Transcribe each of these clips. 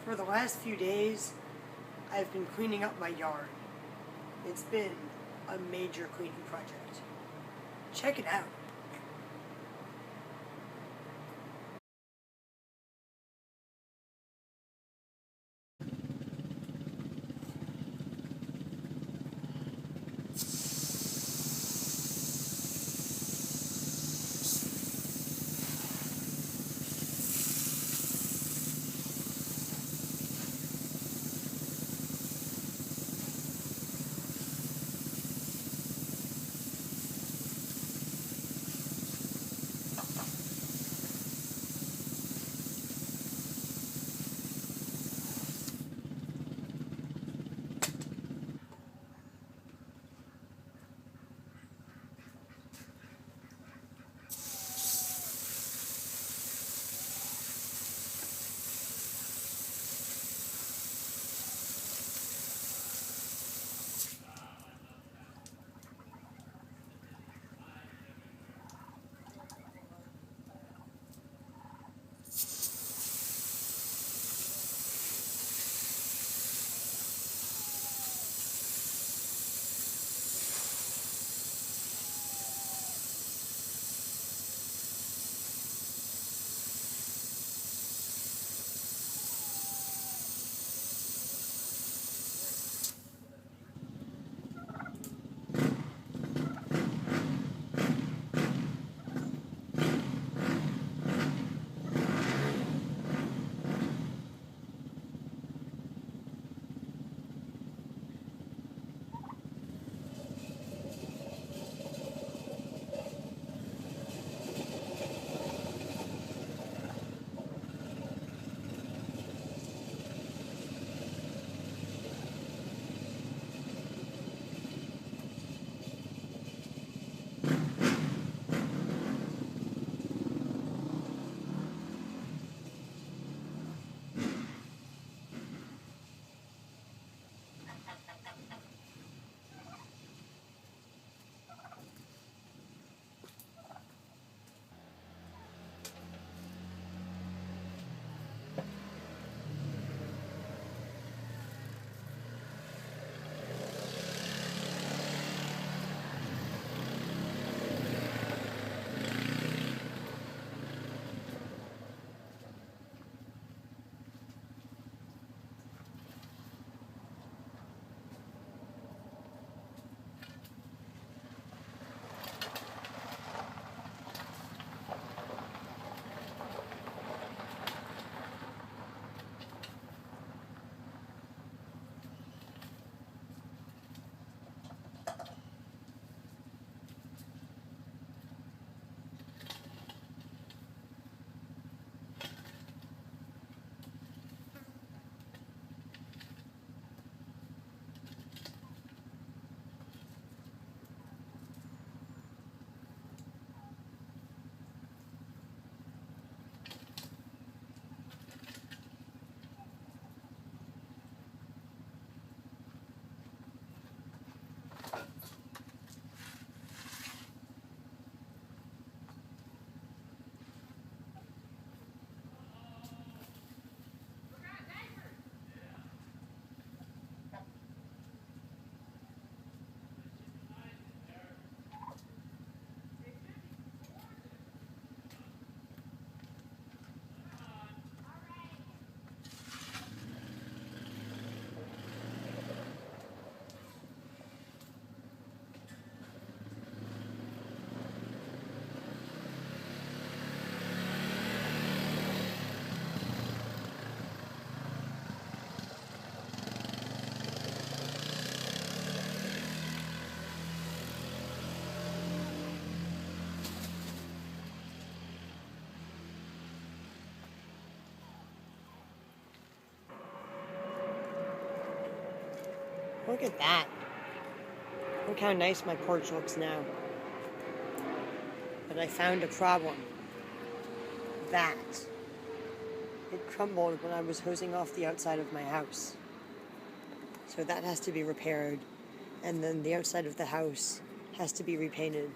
For the last few days, I've been cleaning up my yard. It's been a major cleaning project. Check it out. Look at that. Look how nice my porch looks now. But I found a problem. That. It crumbled when I was hosing off the outside of my house. So that has to be repaired. And then the outside of the house has to be repainted.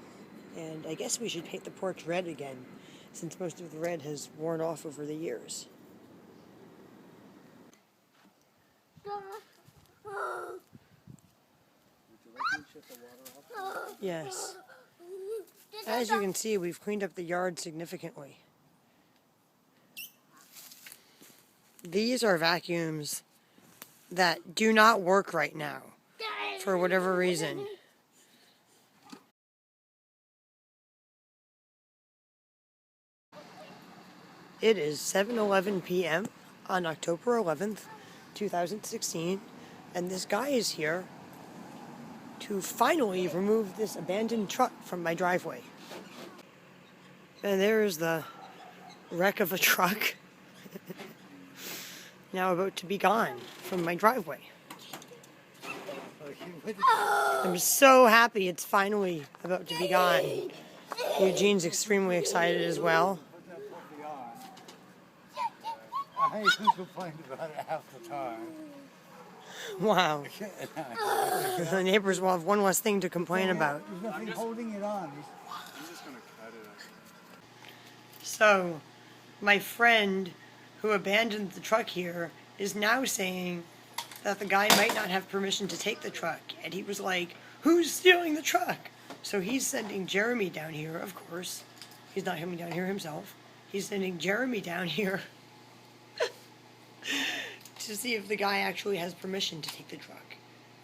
And I guess we should paint the porch red again, since most of the red has worn off over the years. Yes. As you can see, we've cleaned up the yard significantly. These are vacuums that do not work right now, for whatever reason. It is 7:11 p.m. on October 11th, 2016, and this guy is here to finally remove this abandoned truck from my driveway. And there's the wreck of a truck now about to be gone from my driveway. I'm so happy it's finally about to be gone. Eugene's extremely excited as well. I even complained about it half the time. Wow. The neighbors will have one less thing to complain about. There's nothing holding it on. I'm just going to cut it. So, my friend who abandoned the truck here is now saying that the guy might not have permission to take the truck. And he was like, who's stealing the truck? So he's sending Jeremy down here, of course. He's not coming down here himself. He's sending Jeremy down here to see if the guy actually has permission to take the truck.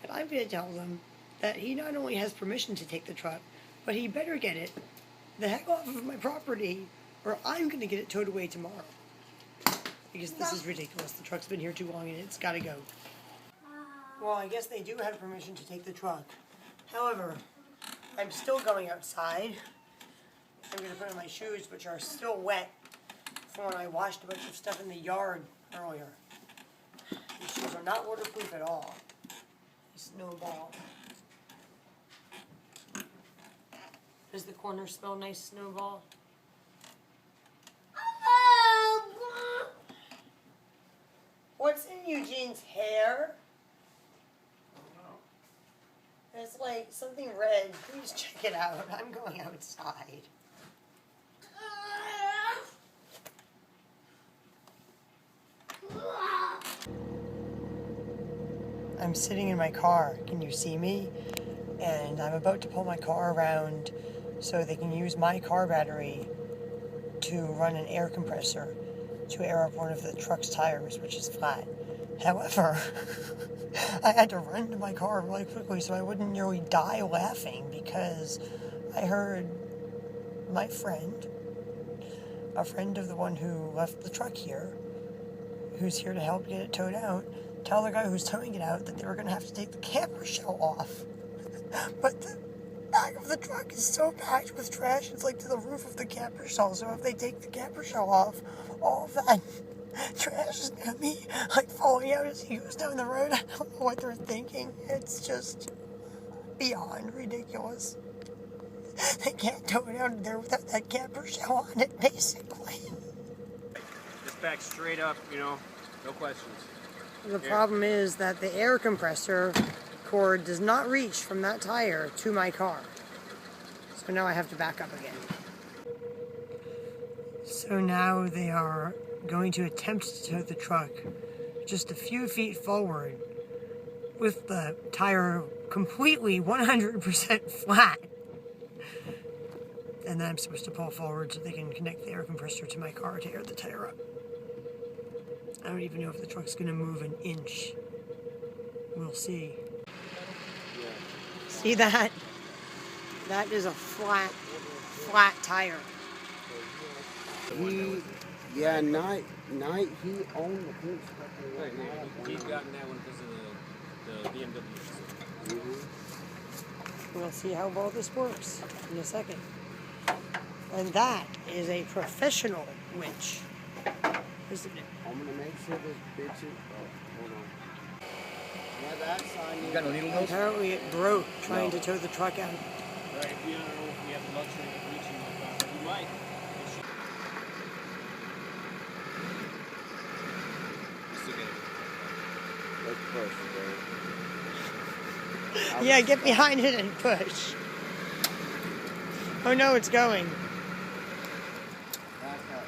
And I'm going to tell them that he not only has permission to take the truck, but he better get it the heck off of my property, or I'm going to get it towed away tomorrow. Because this is ridiculous. The truck's been here too long and it's got to go. Well, I guess they do have permission to take the truck. However, I'm still going outside. I'm going to put on my shoes, which are still wet from when I washed a bunch of stuff in the yard earlier. These shoes are not waterproof at all. Snowball. Does the corner smell nice, Snowball? What's in Eugene's hair? There's like something red. Please check it out. I'm going outside. I'm sitting in my car. Can you see me? And I'm about to pull my car around so they can use my car battery to run an air compressor to air up one of the truck's tires, which is flat. However, I had to run to my car really quickly so I wouldn't nearly die laughing because I heard my friend, a friend of the one who left the truck here, who's here to help get it towed out, tell the guy who's towing it out that they were going to have to take the camper shell off. But the back of the truck is so packed with trash, it's like to the roof of the camper shell. So if they take the camper shell off, all of that trash is going to be like falling out as he goes down the road. I don't know what they're thinking. It's just beyond ridiculous. They can't tow it out of there without that camper shell on it, basically. Just back straight up, you know, no questions. The problem is that the air compressor cord does not reach from that tire to my car. So now I have to back up again. So now they are going to attempt to tow the truck just a few feet forward with the tire completely 100% flat. And then I'm supposed to pull forward so they can connect the air compressor to my car to air the tire up. I don't even know if the truck's going to move an inch. We'll see. See that? That is a flat tire. Night he owned the paint Right, he's gotten that one because of the BMW. We'll see how well this works in a second. And that is a professional winch, isn't it? I'm gonna make sure this bitch is. Oh, hold on. Yeah, that sign. You got no needle nose? Apparently it broke trying to tow the truck out. Right, if you don't know if you have the luxury of reaching like that, you might. Let's push, bro. Yeah, get behind it and push. Oh no, it's going. Back up.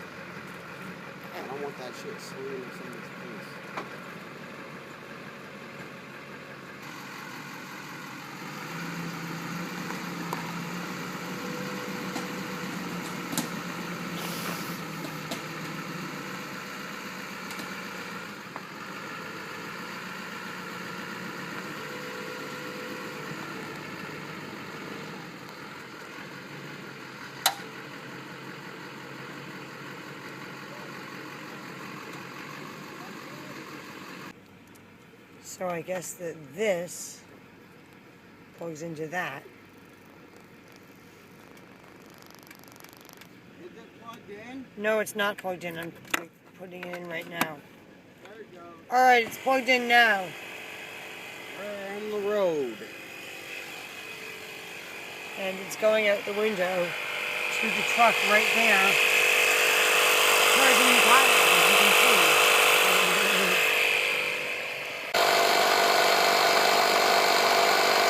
I don't want that shit swinging in somebody's face. So I guess that this plugs into that. Is it plugged in? No, it's not plugged in. I'm putting it in right now. There it goes. Alright, it's plugged in now. We're on the road. And it's going out the window to the truck right there. Charging the tire, as you can see.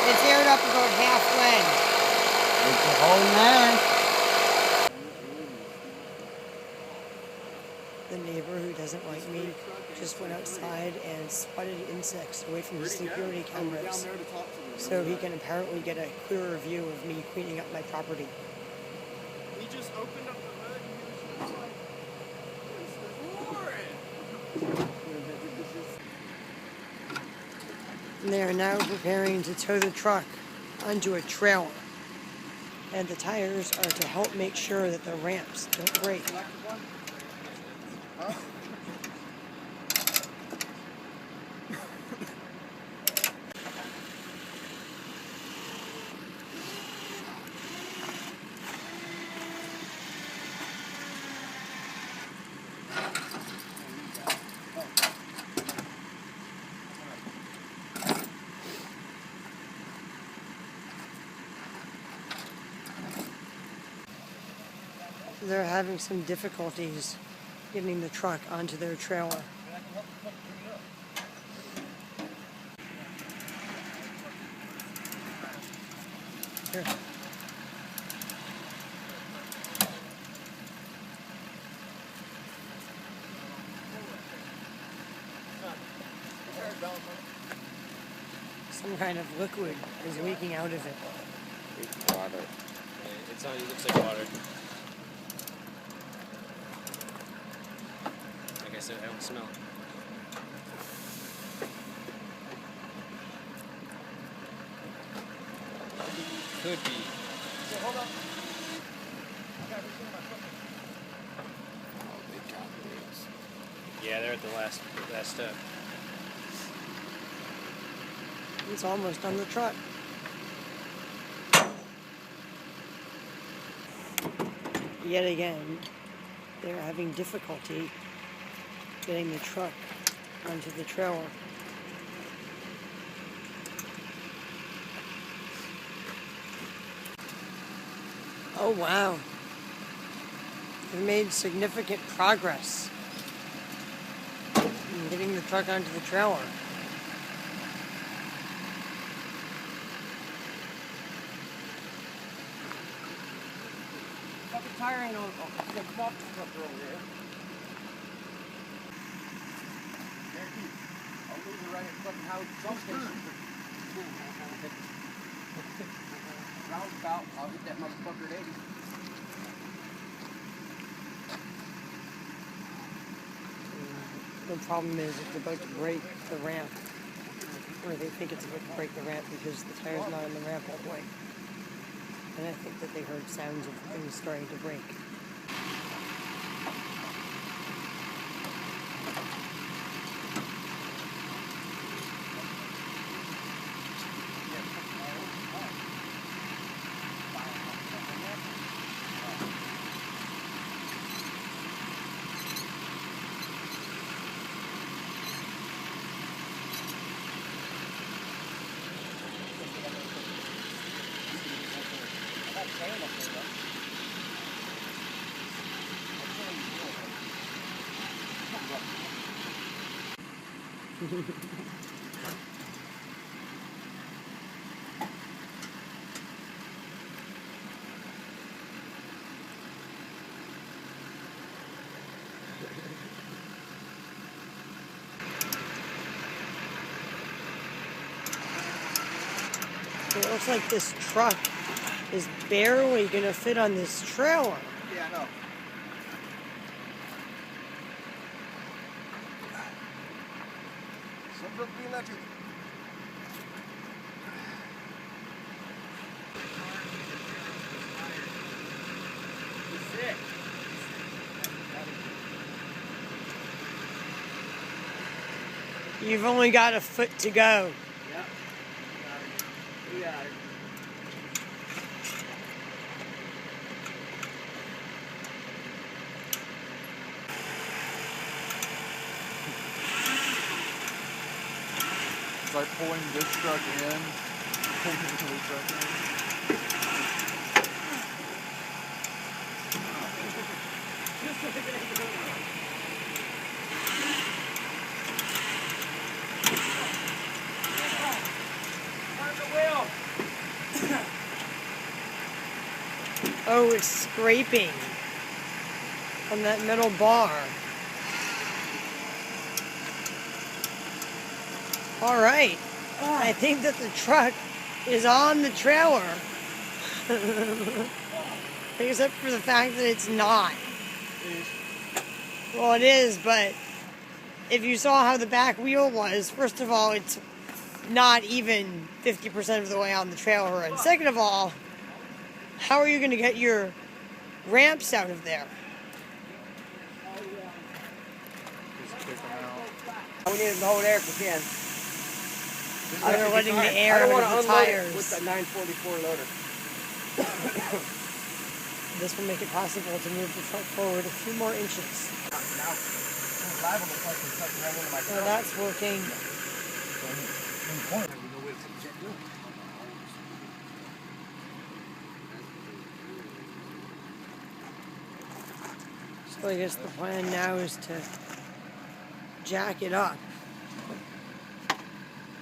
It's aired up about halfway. It's a whole mess. The neighbor who doesn't like me just went outside and spotted insects away from the security cameras, so he can apparently get a clearer view of me cleaning up my property. He just opened up the hood and he was just like, And they are now preparing to tow the truck onto a trailer. And the tires are to help make sure that the ramps don't break. They're having some difficulties getting the truck onto their trailer. Here. Some kind of liquid is leaking out of it. it's water. It looks like water. Like I said, I don't smell. Could be. Hold on. Oh, they got this. Yeah, they're at the last step. It's almost on the truck. Yet again, they're having difficulty getting the truck onto the trailer. Oh wow. They've made significant progress in getting the truck onto the trailer. Fucking tire ain't on. Oh, the box truck over there. I'll lose it right at fucking house jump station. Roundabout, I'll hit that motherfucker at 80. The problem is it's about to break the ramp, or they think it's about to break the ramp because the tire's not on the ramp all the way. And I think that they heard sounds of things starting to break. It looks like this truck is barely going to fit on this trailer. Yeah, I know. Some of the electric. You've only got a foot to go. Yep. We got it. It's like pulling this truck in, pulling the other truck in. Oh, it's scraping on that metal bar. All right. I think that the truck is on the trailer. Except for the fact that it's not. Well, it is, but if you saw how the back wheel was, first of all, it's not even 50% of the way on the trailer. And second of all, how are you going to get your ramps out of there? Just kick them out. We need them to hold air if we can. They're letting the air I don't out want of to the unload tires. it with the 944 loader. This will make it possible to move the truck forward a few more inches. So that's working. So I guess the plan now is to jack it up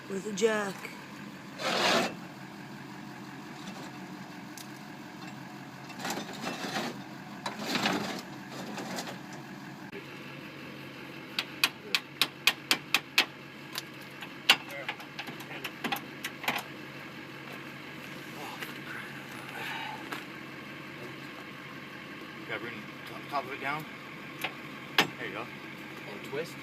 with a jack. Yeah, bring the top of it down. There you go. And twist.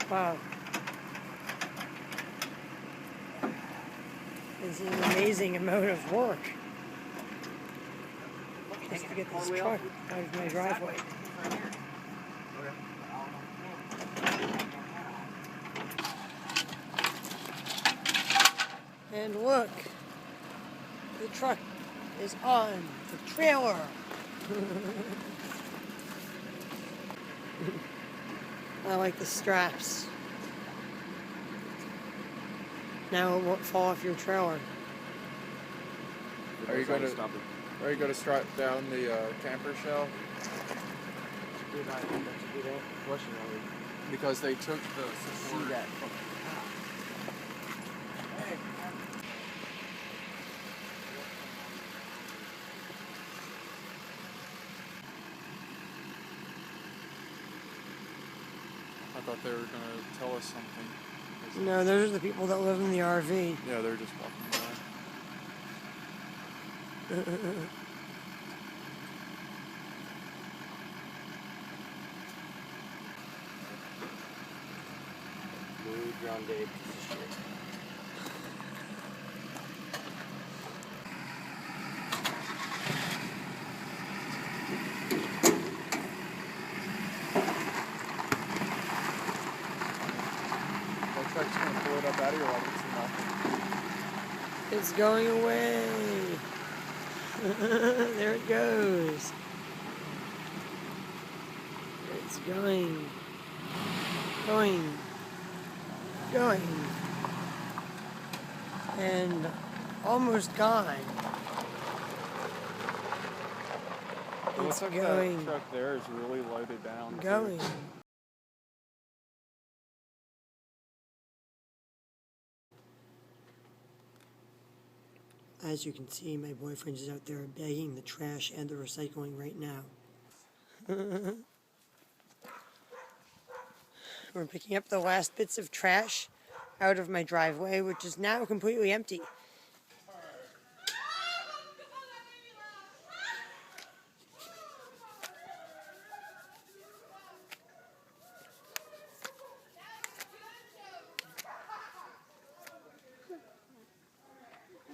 Wow. This is an amazing amount of work just to get this truck out of my driveway. And look, the truck is on the trailer. I like the straps. Now it won't fall off your trailer. Are you going to strap down the camper shell? Good idea. That's a good question. Because they took the support. See that. I thought they were going to tell us something. No, those are the people that live in the RV. Yeah, they're just walking by. Blue ground day piece of shit. That truck's going to pull it up out of here like it's nothing. It's going away. There it goes. It's going. And almost gone. It looks like that truck there is really loaded down. Going. As you can see, my boyfriend is out there bagging the trash and the recycling right now. We're picking up the last bits of trash out of my driveway, which is now completely empty.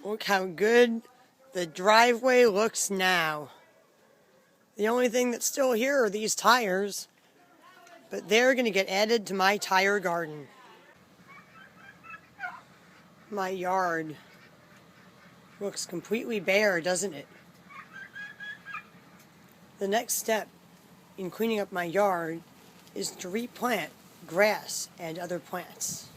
Look how good the driveway looks now. The only thing that's still here are these tires, but they're going to get added to my tire garden. My yard looks completely bare, doesn't it? The next step in cleaning up my yard is to replant grass and other plants.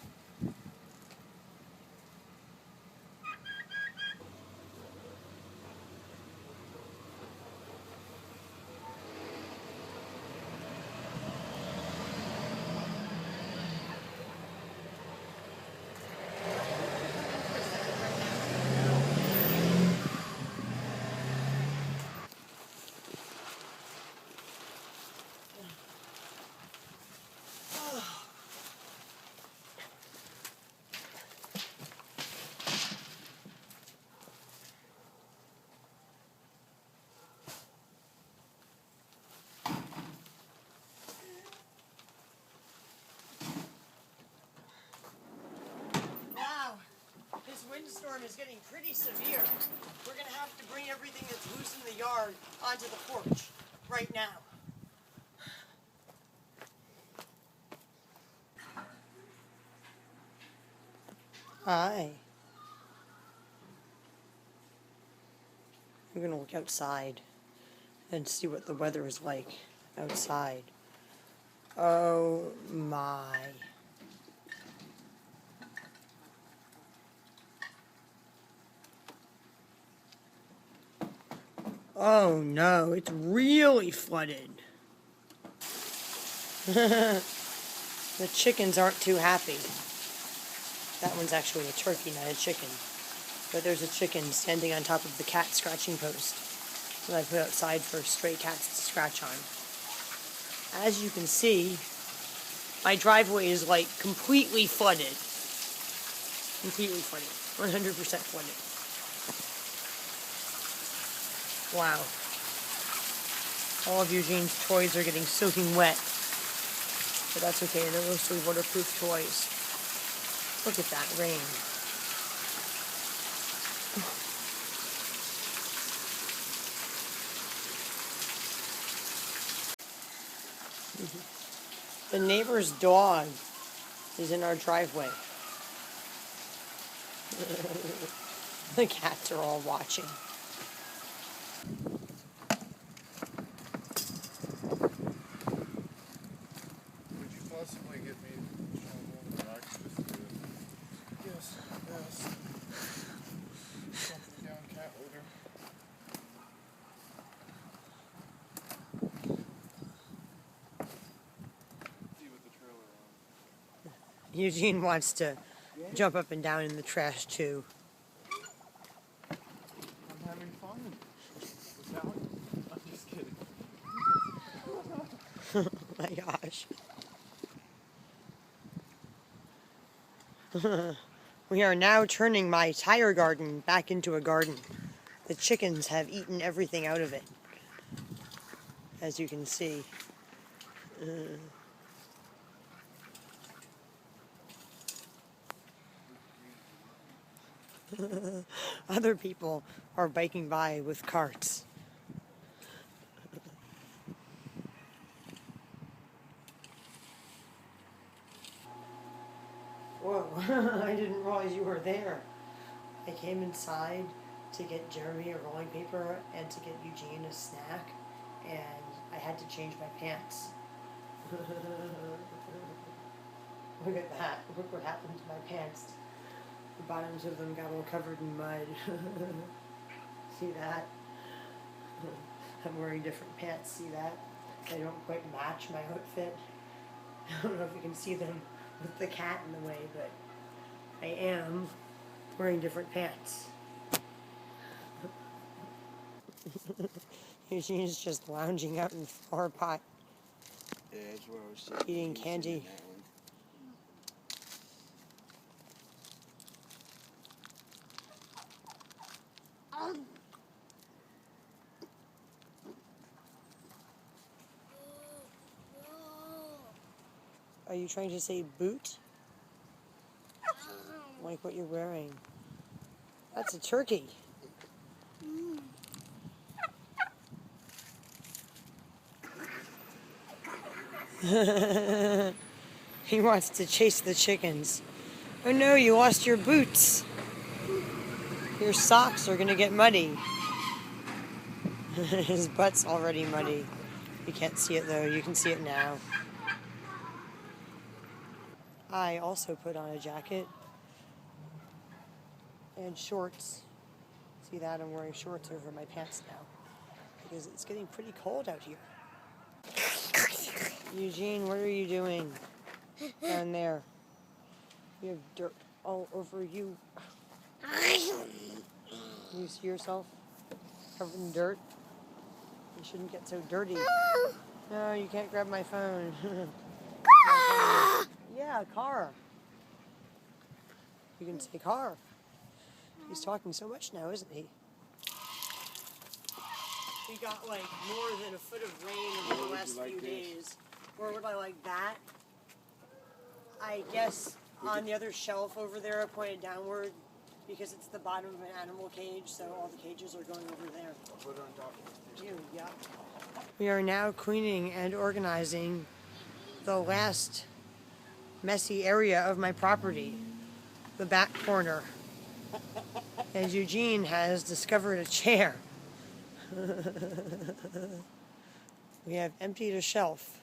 This windstorm is getting pretty severe. We're going to have to bring everything that's loose in the yard onto the porch right now. Hi. We're going to look outside and see what the weather is like outside. Oh my. Oh no, it's really flooded. The chickens aren't too happy. That one's actually a turkey, not a chicken. But there's a chicken standing on top of the cat scratching post that I put outside for stray cats to scratch on. As you can see, my driveway is like completely flooded. Completely flooded. 100% flooded. Wow. All of Eugene's toys are getting soaking wet. But that's okay, they're mostly waterproof toys. Look at that rain. The neighbor's dog is in our driveway. The cats are all watching. Would you possibly get me some back just to... Yes, yes. Something down cat litter. See with the trailer on. Eugene wants to jump up and down in the trash too. I'm having fun. Without... I'm just kidding. Oh my gosh. We are now turning my tire garden back into a garden. The chickens have eaten everything out of it, as you can see. Other people are biking by with carts. Whoa, I didn't realize you were there. I came inside to get Jeremy a rolling paper and to get Eugene a snack, and I had to change my pants. Look at that. Look what happened to my pants. The bottoms of them got all covered in mud. See that? I'm wearing different pants. See that? They don't quite match my outfit. I don't know if you can see them with the cat in the way, but I am wearing different pants. Eugene's just lounging out in the flower pot, Yeah, that's where I was sitting. eating I was sitting candy. in that one. Are you trying to say boot? Like what you're wearing. That's a turkey. He wants to chase the chickens. Oh no, you lost your boots. Your socks are gonna get muddy. His butt's already muddy. You can't see it though, you can see it now. I also put on a jacket and shorts. See that? I'm wearing shorts over my pants now because it's getting pretty cold out here. Eugene, what are you doing down there? You have dirt all over you. You see yourself covered in dirt? You shouldn't get so dirty. No, you can't grab my phone. Yeah, car. You can say car. He's talking so much now, isn't he? We got like more than a foot of rain over the last few days. Or would I like that? I guess on the other shelf over there, pointed downward, because it's the bottom of an animal cage, so all the cages are going over there. I'll put it on top of it. Yeah. We are now cleaning and organizing the last messy area of my property, the back corner. And Eugene has discovered a chair. We have emptied a shelf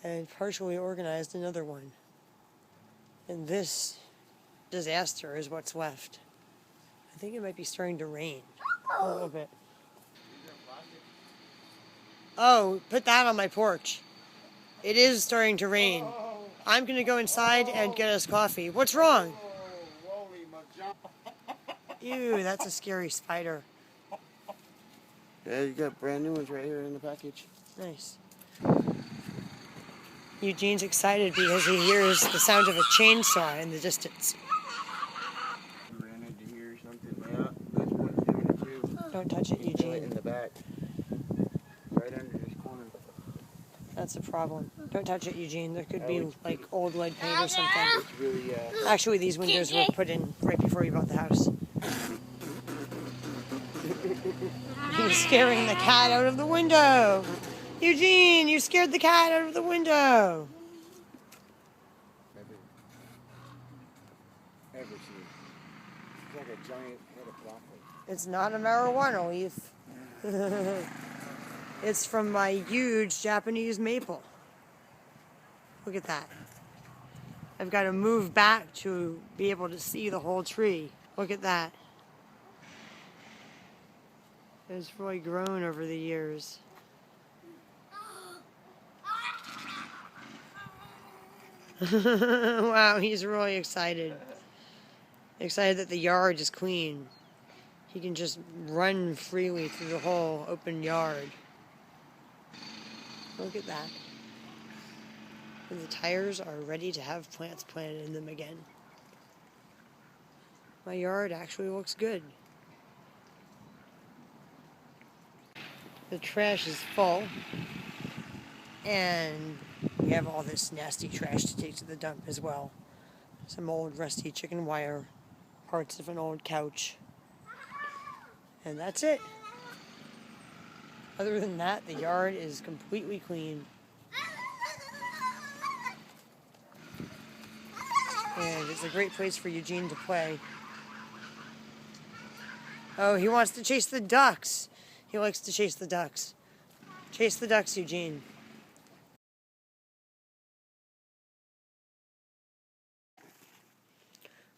and partially organized another one. And this disaster is what's left. I think it might be starting to rain a little bit. Oh, put that on my porch. It is starting to rain. I'm going to go inside and get us coffee. What's wrong? Ew, that's a scary spider. Yeah, you got brand new ones right here in the package. Nice. Eugene's excited because he hears the sound of a chainsaw in the distance. Ran into here or something. Yeah, this one's doing it too. Don't touch it, You feel it in Eugene. the back. Right under this corner. That's a problem. Don't touch it, Eugene. There could be like old lead paint or something. It's really, Actually, these windows were put in right before we bought the house. He's scaring the cat out of the window. Eugene, you scared the cat out of the window. ever seen. It's like a giant head of broccoli. It's not a marijuana leaf. It's from my huge Japanese maple. Look at that. I've got to move back to be able to see the whole tree. Look at that. It's really grown over the years. Wow, he's really excited. Excited that the yard is clean. He can just run freely through the whole open yard. Look at that. And the tires are ready to have plants planted in them again. My yard actually looks good. The trash is full. And we have all this nasty trash to take to the dump as well. Some old rusty chicken wire, parts of an old couch. And that's it. Other than that, the yard is completely clean. And it's a great place for Eugene to play. Oh, he wants to chase the ducks. He likes to chase the ducks. Chase the ducks, Eugene.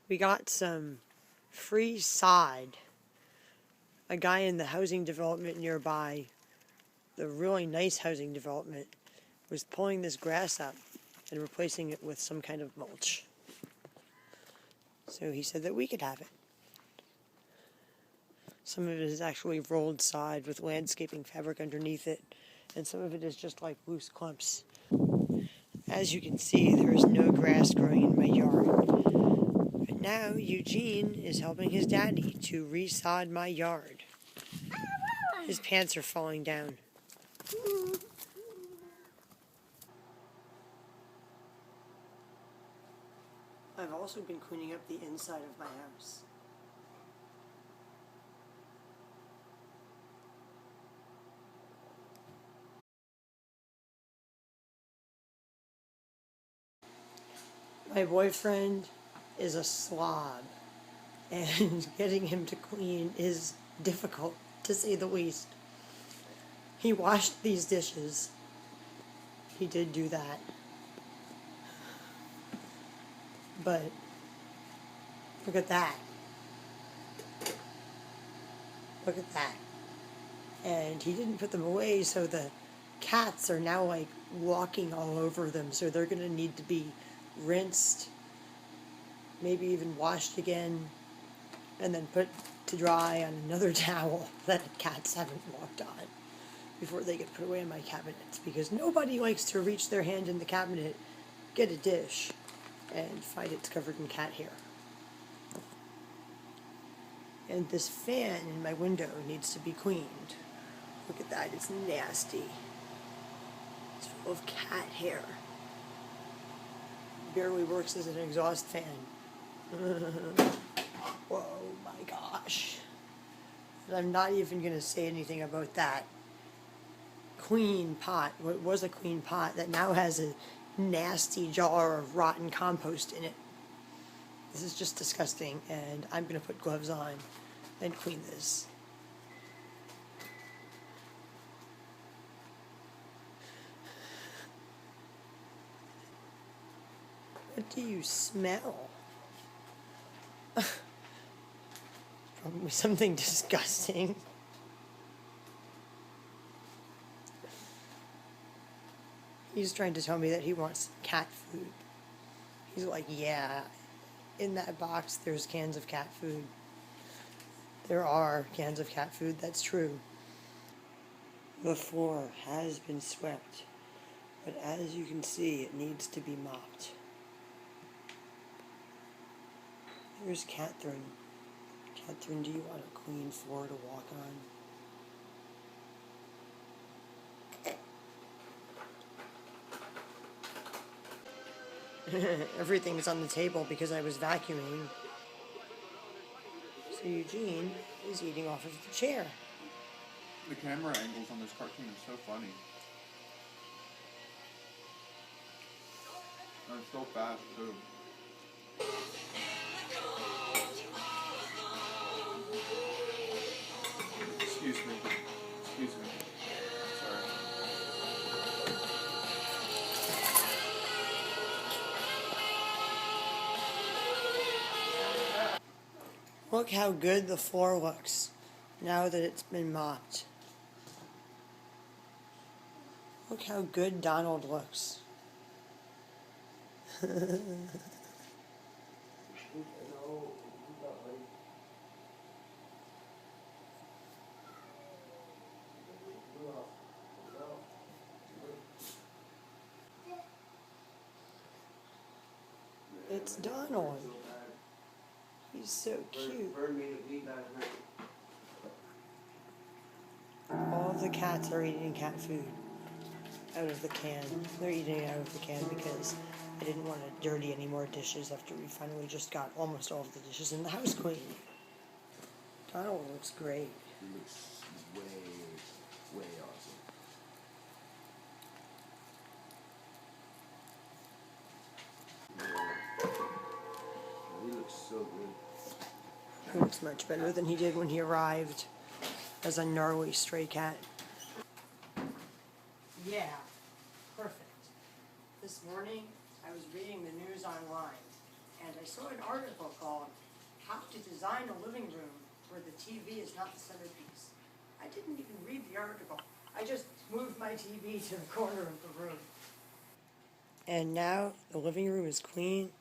We got some free sod. A guy in the housing development nearby, the really nice housing development, was pulling this grass up and replacing it with some kind of mulch. So he said that we could have it. Some of it is actually rolled sod with landscaping fabric underneath it, and some of it is just like loose clumps. As you can see, there is no grass growing in my yard. But now Eugene is helping his daddy to re-sod my yard. His pants are falling down. I've also been cleaning up the inside of my house. My boyfriend is a slob, and getting him to clean is difficult, to say the least. He washed these dishes. He did do that. But look at that. Look at that. And he didn't put them away, so the cats are now like walking all over them, so they're going to need to be rinsed, maybe even washed again, and then put to dry on another towel that the cats haven't walked on before they get put away in my cabinets, because nobody likes to reach their hand in the cabinet, get a dish, and find it's covered in cat hair. And this fan in my window needs to be cleaned. Look at that, it's nasty. It's full of cat hair. Barely works as an exhaust fan. Whoa, my gosh. And I'm not even going to say anything about that clean pot, what was a clean pot, that now has a nasty jar of rotten compost in it. This is just disgusting, and I'm going to put gloves on and clean this. What do you smell? Probably something disgusting. He's trying to tell me that he wants cat food. He's like, yeah, in that box there's cans of cat food. There are cans of cat food, that's true. The floor has been swept, but as you can see, it needs to be mopped. Here's Catherine. Catherine, do you want a clean floor to walk on? Everything's on the table because I was vacuuming. So Eugene is eating off of the chair. The camera angles on this cartoon are so funny. And it's so fast too. Excuse me. Excuse me. Sorry. Look how good the floor looks now that it's been mopped. Look how good Donald looks. It's Donald. He's so cute. All of the cats are eating cat food out of the can. They're eating it out of the can because I didn't want to dirty any more dishes after we finally just got almost all of the dishes in the house clean. Donald looks great. He looks way awesome. He looks so good. He looks much better than he did when he arrived as a gnarly stray cat. Yeah, perfect. This morning I was reading the news online and I saw an article called How to Design a Living Room Where the TV is Not the Centerpiece. I didn't even read the article. I just moved my TV to the corner of the room. And now the living room is clean.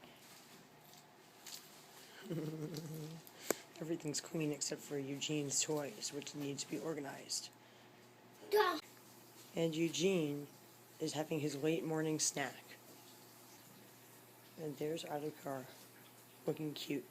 Everything's clean except for Eugene's toys, which need to be organized. And Eugene is having his late morning snack. And there's Adokar, looking cute.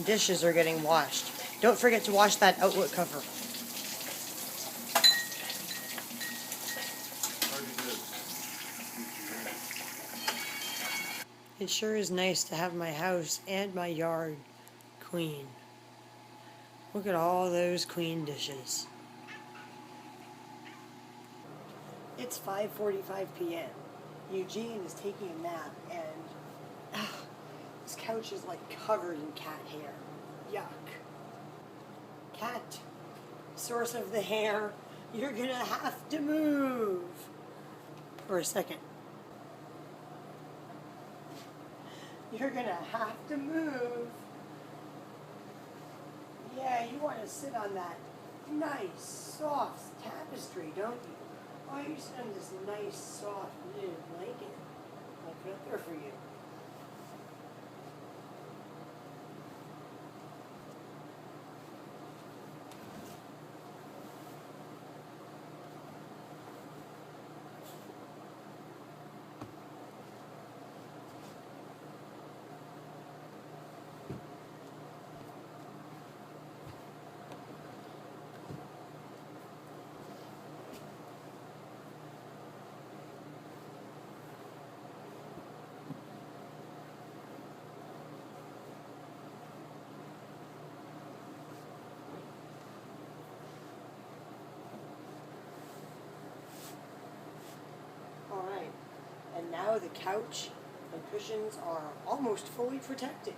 Dishes are getting washed. Don't forget to wash that outlet cover. It sure is nice to have my house and my yard clean. Look at all those clean dishes. It's 5:45 p.m. Eugene is taking a nap and this couch is like covered in cat hair. Yuck. Cat, source of the hair, you're gonna have to move. For a second. You're gonna have to move. Yeah, you want to sit on that nice, soft tapestry, don't you? Oh, you sit on this nice, soft, knitted blanket. I'll put it there for you. Alright, and now the couch and cushions are almost fully protected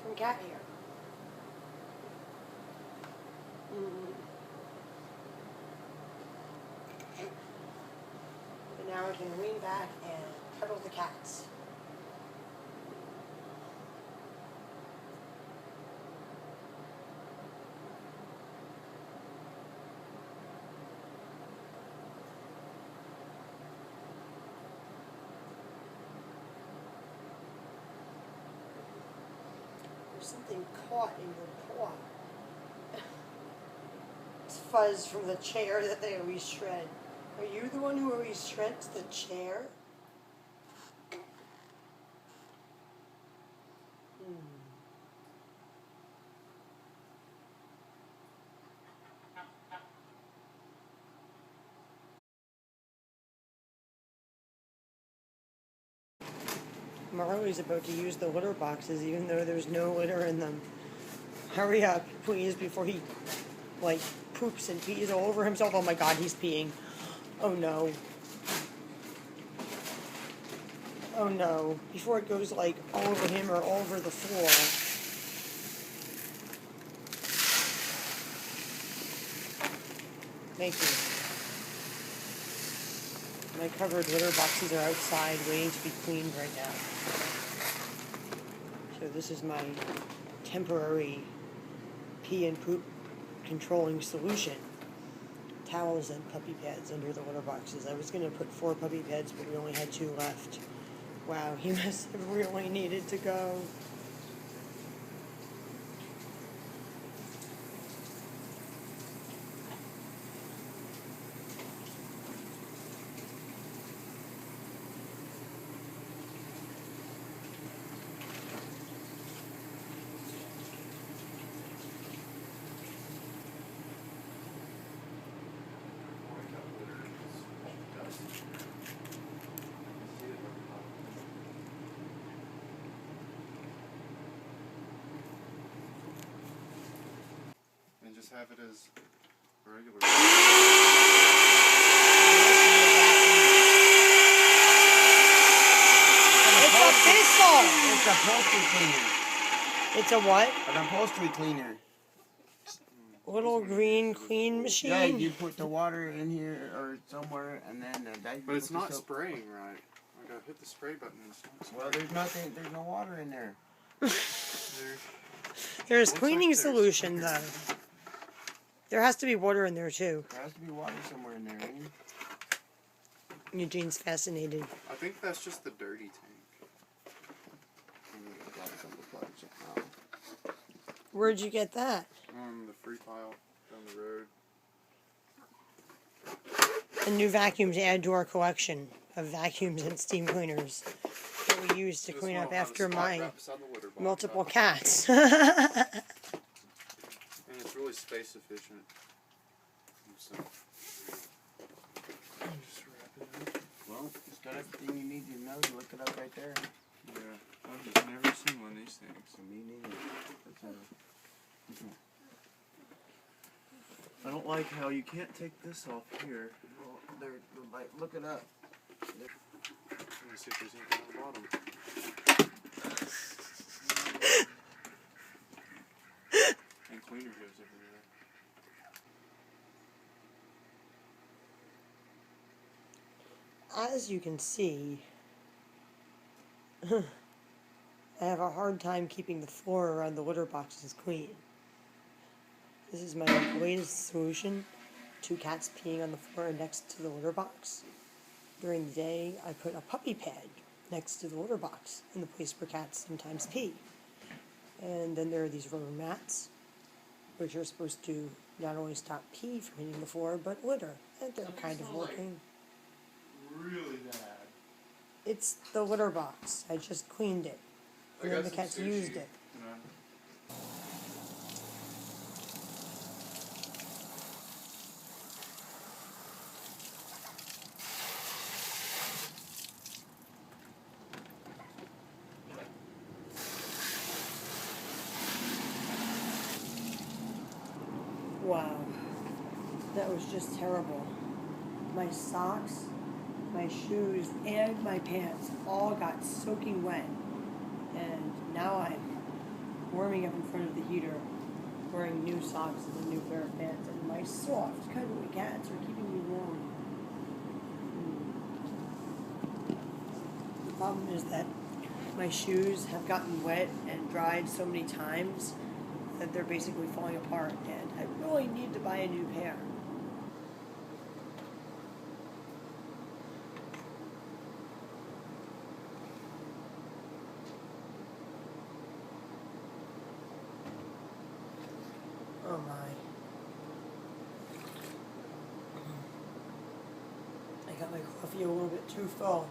from cat hair. And now I can lean back and cuddle the cats. There's something caught in your paw. It's fuzz from the chair that they always shred. Are you the one who always shreds the chair? Marley's about to use the litter boxes even though there's no litter in them. Hurry up, please, before he, like, poops and pees all over himself. Oh my god, he's peeing. Oh no. Oh no. Before it goes, like, all over him or all over the floor. Thank you. My covered litter boxes are outside waiting to be cleaned right now. So this is my temporary pee and poop controlling solution. Towels and puppy pads under the litter boxes. I was going to put 4 puppy pads, but we only had 2 left. Wow, he must have really needed to go. And just have it as regular. It's a pistol! It's a upholstery cleaner. It's a what? An upholstery cleaner. Little green clean machine? Yeah, you put the water in here or somewhere, and then that. But it's not spraying right. I gotta hit the spray button. And it's not spraying. Well, there's nothing. There's no water in there. There's Looks cleaning like there's- solution, though. There has to be water in there, too. There has to be water somewhere in there. Ain't it? Eugene's fascinated. I think that's just the dirty tank. Where'd you get that? The free pile down the road. A new vacuum to add to our collection of vacuums and steam cleaners that we use to Just clean know up how to after spot my right beside the litter box. multiple cats. And it's really space efficient. So, just wrap it up. Well, it's got everything you need to know. You look it up right there. Yeah, I've just never seen one of these things. Me neither. I don't like how you can't take this off here. Well, they're like, look it up. Let me see if there's anything on the bottom. And cleaner goes everywhere. As you can see, I have a hard time keeping the floor around the litter boxes clean. This is my latest solution to cats peeing on the floor next to the litter box. During the day, I put a puppy pad next to the litter box in the place where cats sometimes pee. And then there are these rubber mats, which are supposed to not only stop pee from hitting the floor, but litter. And they're kind of working. Really bad. It's the litter box. I just cleaned it. And then the cats used it. Wow, that was just terrible. My socks, my shoes, and my pants all got soaking wet. And now I'm warming up in front of the heater, wearing new socks and a new pair of pants, and my soft, cuddly cats are keeping me warm. The problem is that my shoes have gotten wet and dried so many times that they're basically falling apart, and I really need to buy a new pair. Oh my. I got my coffee a little bit too full.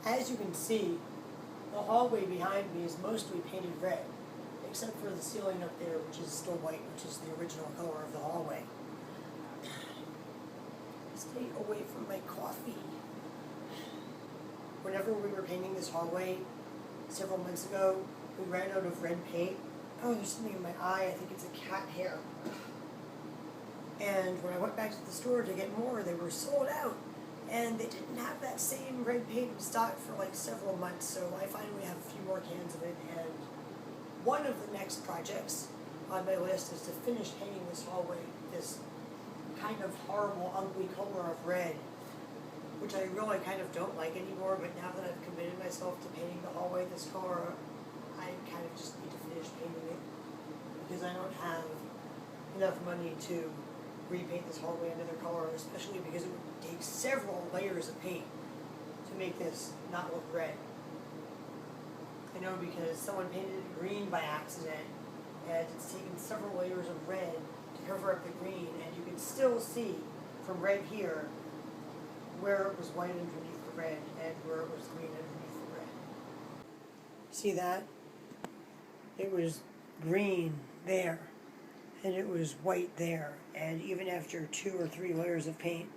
As you can see, the hallway behind me is mostly painted red, except for the ceiling up there, which is still white, which is the original color of the hallway. Stay away from my coffee. Whenever we were painting this hallway several months ago, we ran out of red paint. Oh, there's something in my eye. I think it's a cat hair. And when I went back to the store to get more, they were sold out. And they didn't have that same red paint in stock for like several months, so I finally have a few more cans of it. And one of the next projects on my list is to finish painting this hallway, this kind of horrible, ugly color of red, which I really kind of don't like anymore, but now that I've committed myself to painting the hallway this color, I kind of just need to finish painting it, because I don't have enough money to repaint this hallway another color, especially because it would take several layers of paint to make this not look red. I know because someone painted it green by accident, and it's taken several layers of red to cover up the green, and you can still see from right here where it was white underneath the red and where it was green underneath the red. See that? It was green there, and it was white there, and even after 2 or 3 layers of paint,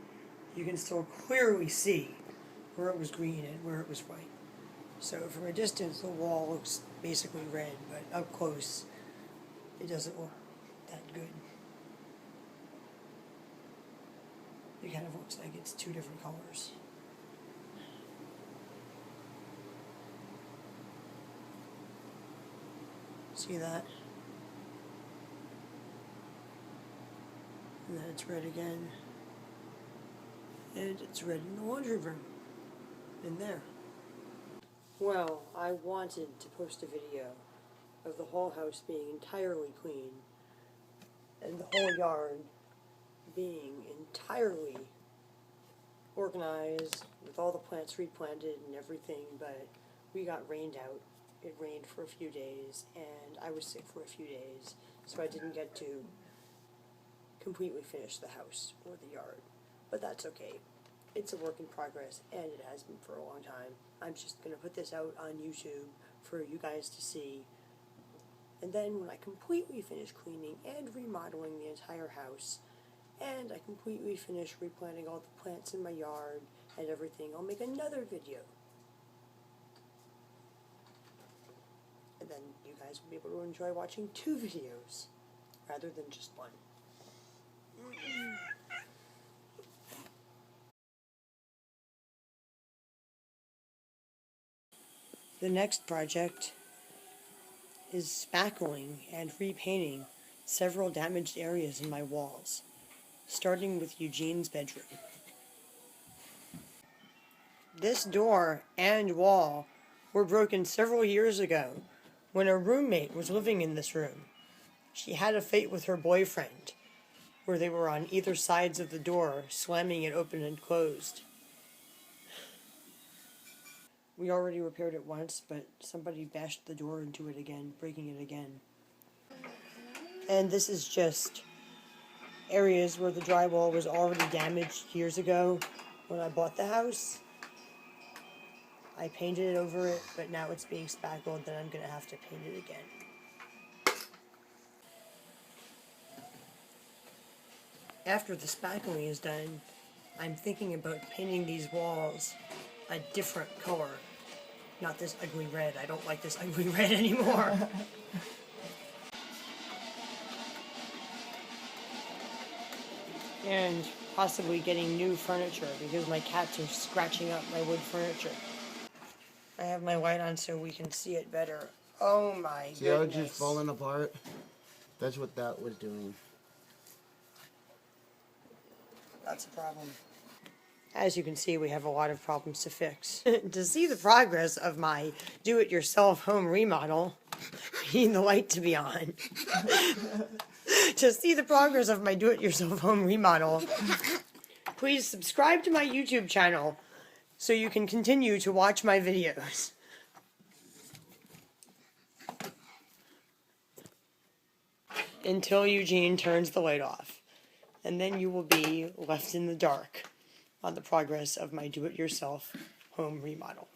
you can still clearly see where it was green and where it was white. So from a distance, the wall looks basically red, but up close, it doesn't look that good. It kind of looks like it's 2 different colors. See that? And then it's red again. And it's red in the laundry room. In there. Well, I wanted to post a video of the whole house being entirely clean and the whole yard being entirely organized with all the plants replanted and everything, but we got rained out. It rained for a few days, and I was sick for a few days, so I didn't get to completely finish the house or the yard. But that's okay. It's a work in progress, and it has been for a long time. I'm just going to put this out on YouTube for you guys to see And then when I completely finish cleaning and remodeling the entire house, and I completely finish replanting all the plants in my yard and everything, I'll make another video. And then you guys will be able to enjoy watching 2 videos rather than just one. The next project is spackling and repainting several damaged areas in my walls, starting with Eugene's bedroom. This door and wall were broken several years ago when a roommate was living in this room. She had a fight with her boyfriend, where they were on either sides of the door, slamming it open and closed. We already repaired it once, but somebody bashed the door into it again, breaking it again. And this is just areas where the drywall was already damaged years ago when I bought the house. I painted over it, but now it's being spackled, then I'm going to have to paint it again. After the spackling is done, I'm thinking about painting these walls a different color. Not this ugly red. I don't like this ugly red anymore. And possibly getting new furniture because my cats are scratching up my wood furniture. I have my light on so we can see it better. Oh my goodness. See how it's just falling apart? That's what that was doing. That's a problem. As you can see, we have a lot of problems to fix. To see the progress of my do-it-yourself home remodel, we need the light to be on. To see the progress of my do-it-yourself home remodel, please subscribe to my YouTube channel so you can continue to watch my videos. Until Eugene turns the light off. And then you will be left in the dark on the progress of my do-it-yourself home remodel.